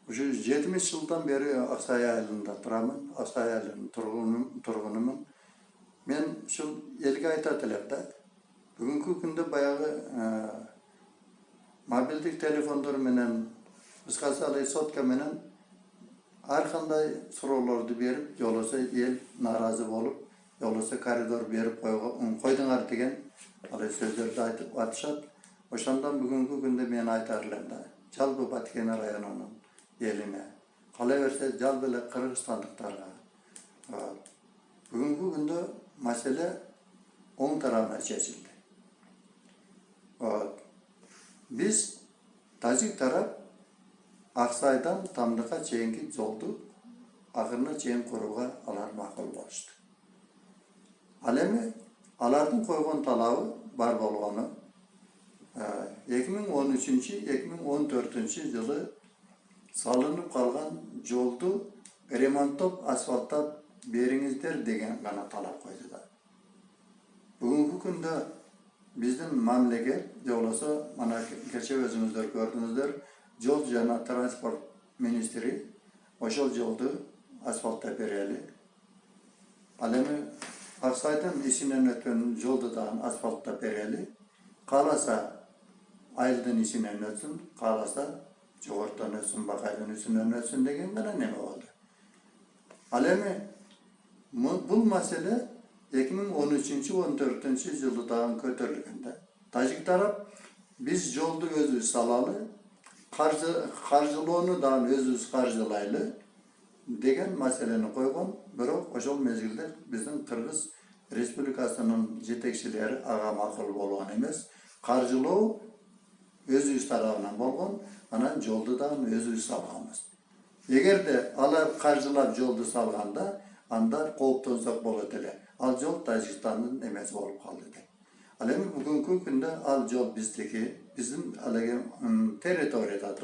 Uşu 70 yıldan beri Aksay ayılında duramın, Aksay ayılının turgunumun. Men şu elge aytatilar da. Bugünkü günde bayağı mobildik telefonlar menen, ıskasalay sotka menen har qanday so'rovlarni berip, yo'lasa el norozi bo'lib, yo'lasa koridor berib qo'ydinglar degan alay so'zlarni aytib atishadi. O'shandan bugungi kunda men aytarlar-da. Jalbi Batkena rayonining eline, qolaversa jalbila Qirg'izistonliklarga. Bugungi kunda masala o'ng tarafdan chechildi. Biz Tajik taraf Aksaydan Tamlıqa çeyinki yoldu, ahırına çeyin kuruğa alar maqul boluşdu. Alemi alardın koygan talağı bar bolğanı 2013-2014 yılı salınıp kalgan yoldu remontlop asfaltlap beringizler degen gana talap koydu da. Bugünkü günde bizden mamleket yolasa mana kecha özünüzler gördünüzler. Yol jana transport ministri oşol yoldu asfaltta bereli. Alemi Aksay'dan işinden ötün yoldu da asfaltta bereli. Kalasa ayıldan işinden ötün, kalasa Çoğurttan ötün, Bakay'dan işinden ötün degen bana ne oldu? Alemi bu mesele 2013-14 yılı dağın kötürlüğünde. Tajik taraf biz yoldu özü salalı, karjılığını da özüz karjılaylı degen meseleni koygan, biroq oşol mezgilde bizden Kırgız Respublikasının jetekçileri ağa makul bolğan emes. Karjılığı özüz tarafından bolğan, anan yoldu da özüz salgamız. Eğer de alar karjılap yoldu salganda, anda qoğuptonsak bolotele. Al yol Tajikistan'ın emes bolup kaldı de. Alemi bugünkü günde al yol bizdeki, bizim teritoriyada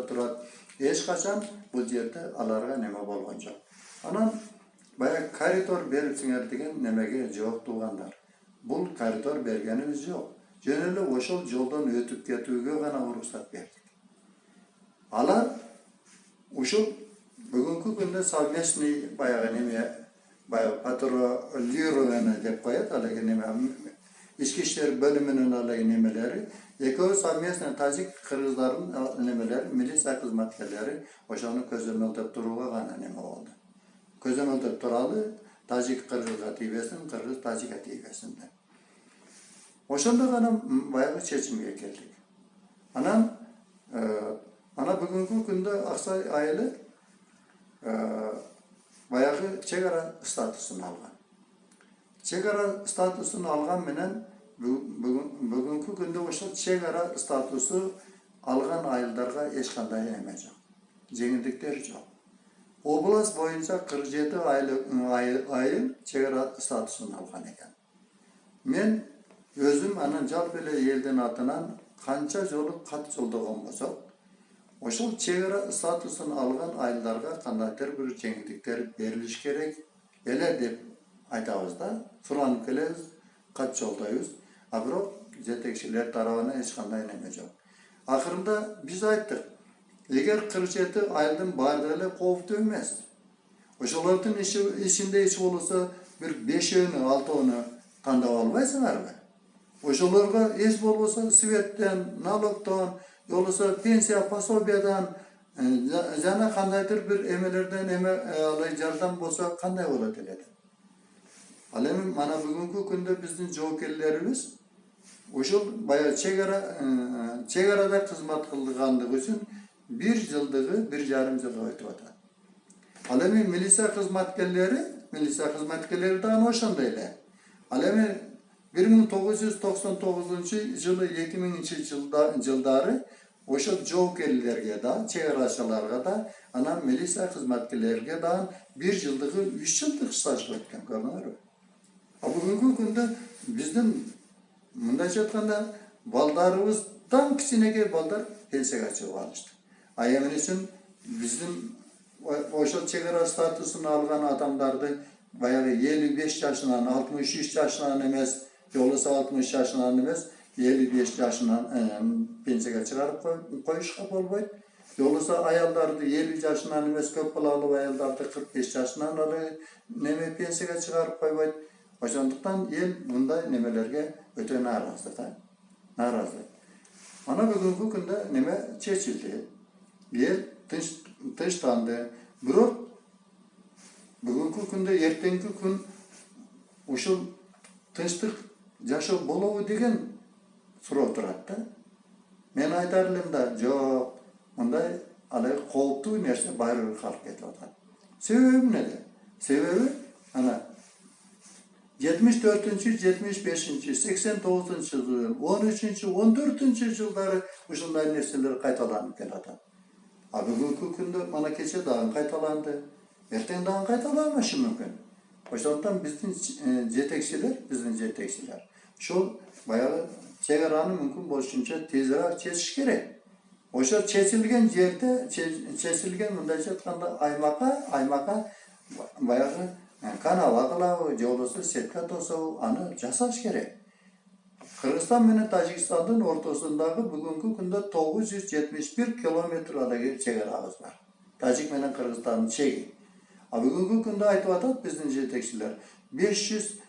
turat. Eş kaçan bu yerde alarga neme bolğanca. Anan bayağı koridor beripsinger degen nemege yok tuğanlar. Bu koridor bergenimiz yok. Jöneli oşol yoldan ötüp ketүүgө gana ruhsat berdik. Alar uşul bugünkü günde совместный bayağı neme bayağı patrolörüne dep koyat alagi neme İçki İşleri bölümünün alagi nemeleri Eko savmiyasına Tajik Kırgızların nemeleri, milisiya hizmetkarları oşanı közlemelde duruğa gana neme oldu. Közlemelde duralı Tajik Kırgız ativesinin, Kırgız Tajik ativesinde. Oşanda gana bayağı seçimge geldik. Ana bugünkü günde Aksay ayılı bayağı çegara statüsünü algan. Çegara statüsünü algan menen bugünkü günde oşul çegara statüsü algan ayıldarga eç kanday neme jok. Жеңилдиктер жок. Oblast boyunca 47 ayıl çegara statüsünü algan eken. Men özüm anan jalbele elden atынан kança jolu kat joldogon bolsok, oşul çegara statüsünü algan ayıldarga kandaydır bir жеңилдиктер beriliş gerek. Ele dep aytabız da, sulanıp keleriz, kat joldayız. Biroq jetekçiler tarafına eç kanday neme jok. Ahırında biz ayttık. Eğer 47 ayıldan bardığıyla qoğuptu emes. Oşolardın içinde iç olursa bir 5'ini, 6'ini tandap almaysalar mı? Oşolarga eç bolbosa Svet'ten, nalogdan, yolsa pensiya, pasobiyadan, jana kandaydır bir emelerden alayjardan bolsa kanday bolat eledi. Alemi mana bugünkü günde bizden jokerlerimiz oşul bayağı çegarada hizmet kıldıganlığı için bir yıldığı, bir yarım yılı ötüyordu. Alemi milisiya hizmetkarları da oşandayla. Alemi 1999 yılı 2000 yılları oşul jokerlerge da, çegaraçılarga da, ana milisiya hizmetkarlarga da bir yıldığı, 3 yıldık staj ötken görünür. Bugünkü günde bizden mundayça aytkanda baldarыбыздан кичинеге балдар пенсияга чыгып алышты. Айымын үчүн биздин ошол чегара статусун алган адамдарды баягы 55 жашынан 63 жашынан эмес, жолуса 60 жашынан эмес, 55 жашынан пенсияга чыгарып коюшка болбойт. Yolsa ayallardı 50 yaşından emes köp balалы ayallardı 45 yaşından alı neme pensiyaga çıkarıp koybayt. Oşonduktan el bunday nemelerge öte narazı da. Narazı. Ana bugünkü günde neme çeçildi. El tınçtandı. Bирок bugünkü günde ertenki gün ушул тынчтык жашоо болобу деген суроо турат да. Мен айтар элем да, жок, мындай алай кооптуу нерсе байыр бир калып кетип атат. Себеби эмнеде? Себеби ана 74-cü, 75-ci, 89-cı yıl, 13-cü, 14-cü yılları ушундай нерселер кайталанып келатат. А бүгүнкү күндө мана кече дагы кайталанды. Эртең дагы кайталанышы мүмкүн. Ошондуктан биздин жетекчилер ушул баягы чегараны мүмкүн болушунча тезирээк чечиш керек. Ошо чечилген жерде, чечилген мындайча айтканда аймакка баягы канава кылабы, же болбосо сетка тособу, аны жасаш керек. Кыргызстан менен Тажикстандын ортосундагы бүгүнкү күндө 971 километр алагы чегарабыз бар. Тажик менен Кыргызстандын чеги. А бүгүнкү күндө айтып атат биздин жетекчилер 500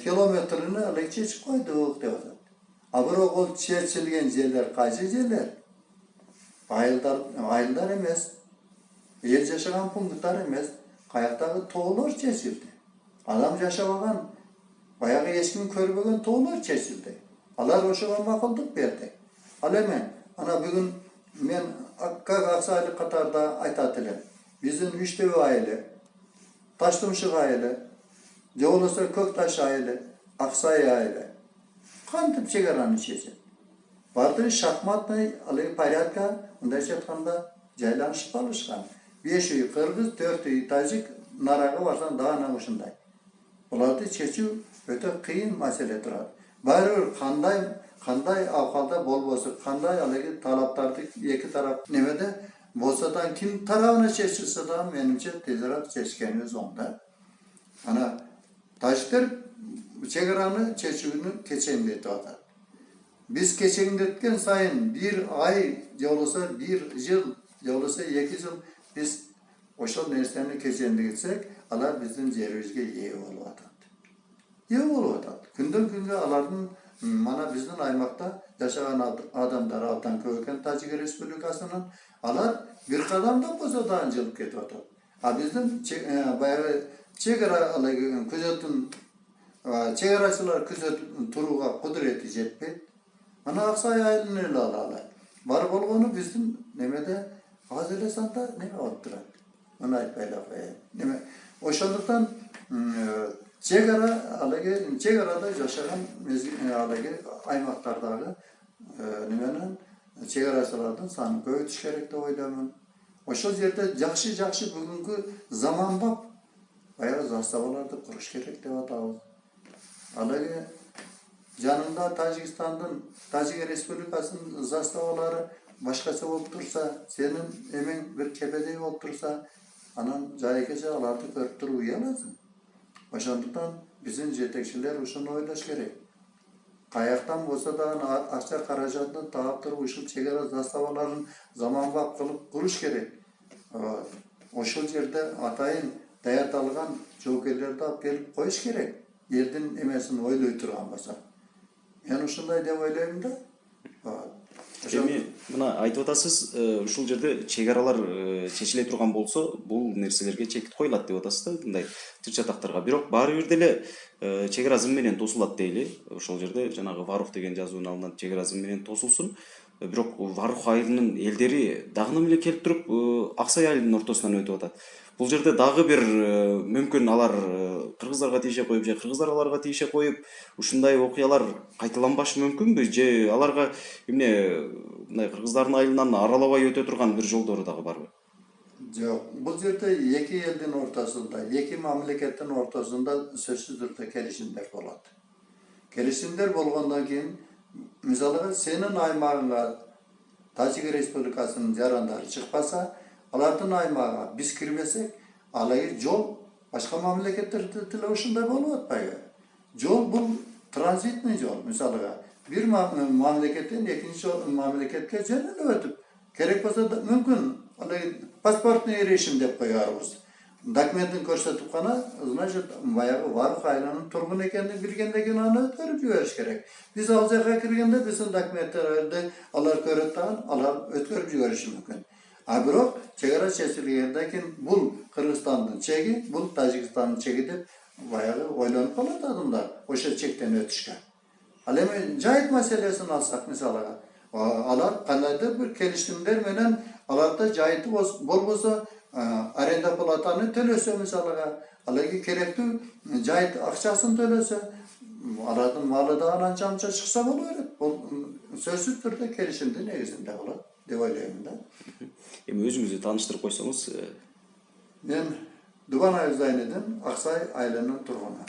километрини алай чечип койдук деп атат. А бирок ол чечилген жерлер кайсы жерлер? Айылдар эмес, эл жашаган пункттар эмес, каяктагы тоолор чечилди. Адам жашабаган, баягы эч ким көрбөгөн тоолор чечилди. Алар ошого макулдук берди. Ал эми ана бүгүн мен Аксайлык катарда айтат элем. Биздин Үчтөбө айылы, Таштымшык айылы, же болбосо Көкташ айылы, Аксай айылы кантип чегараны чечет? Бардыр шахматный алай порядка, мындайча айтканда жайланышып алышкан. 5 үй кыргыз, 4 үй тажик, нарага барсаң дагы ушундай. Буларды чечүү өтө кыйын маселе турат. Баары кандай акалда болбосо, кандай алай талаптарды эки тарап немеде болсадан ким тарабына чечилсе да менимче тезирээк чечкенибиз оңда. Ана тажиктер чегараны чечүүнү кечеңдетип атат. Биз кечеңдеткен сайын bir ай, же болбосо 1 жыл, же болбосо 2 жыл биз ошол нерсени кечеңдетсек, алар биздин жерибизге ээ болуп атат. Ээ болуп атат. Күндөн күнгө алардын мана биздин аймакта жашаган адамдар абдан көп экен Тажик Республикасынын, алар бир кадамдан болсо дагы жылып кетип атат. А биздин баягы чегара алай күзөтүн чегарачылар күзөтүп турууга кудурети жетпейт. Ана Аксай айылын эле алалы. Бар болгону биздин немеде аз эле санда неме болуп турат. Мына айтпай эле коеюн. Неме ошондуктан чегарада жашаган алай аймактардагы неменен чегарачылардын санын көбөйтүш керек деп ойлоймун. Ошол жерде жакшы бүгүнкү заманбап баягы заставаларды куруш керек деп атабыз. Алай жанында Тажик Республикасынын заставалары башкача болуп турса, сенин эмең бир кепедей болуп турса, анан жайкече аларды көрүп туруп уяласың. Ошондуктан биздин жетекчилер ушуну ойлош керек. Каяктан болсо да акча каражатын таап туруп ушул чегара заставаларын заманбап кылып куруш керек. Ошол жерде атайын даярдалган жоокерлерди алып келип коюш керек. Элдин эмесин ойлой турган болсо. Мен ушундай деп ойлойм да. Эми мына айтып атасыз, ушул жерде чегаралар чечиле турган болсо, бул нерселерге чек коюлат деп атасыз да, мындай тил чатактарга. Бирок баары бир деле чегара зым менен тосулат дейли. Ошол жерде жанагы Варух деген жазуун алынат, чегара зым менен тосулсун. Бирок Варух айылынын элдери дагы эле келип туруп Аксай айылынын ортосунан өтүп атат. Бул жерде дагы бир мүмкүн алар кыргыздарга тийише коюп же кыргыздар аларга тийише коюп, ушундай окуялар кайталанбашы мүмкүнбү же аларга эмне мындай кыргыздардын айылынан аралабай өтө турган бир жолдору дагы барбы? Жок, бул жерде эки элдин ортосунда, эки мамлекеттин ортосунда сөзсүз түрдө келишимдер болот. Келишимдер болгондон кийин, мисалга сенин аймагыңа Тажик Республикасынын жарандары чыкпаса, алардын аймагына биз кирбесек, алай жол башка мамлекеттерде деле ушундай болуп атпайбы? Жол бул транзитный жол. Мисалга, бир мамлекеттен экинчи мамлекетке жөн эле өтүп Керек болsa da mümkün. Pasportuna erişim dep koyarız. Dokumentin ko'rsatib qana, значит, баягы Варық айланын тургун экенин билгенден аны өтөрүп жибериш керек. Биз ал жака киргенде биздин документтерди алар көрөт дагы, алар өткөрүп жибериши мүмкүн. А бирок чегара чечилгенден кийин бул Кыргызстандын чеги, бул Тажикстандын чеги деп баягы ойлонуп калат адамдар ошо чектен өтүшкө. Ал эми жайыт маселесин алсак мисалга, алар кандайдыр бир келишимдер менен аларда жайыты болбосо аренда платаны төлөсө мисалга, аларга керектүү жайыт акчасын төлөсө, алардын малы да анча анча чыкса боло берет. Бул сөзсүз түрдө келишимдин негизинде болот деп ойлойм да. Эми өзүңүздү тааныштырып койсоңуз. Мен Дубанай Зайнедин Аксай айылынын тургуну.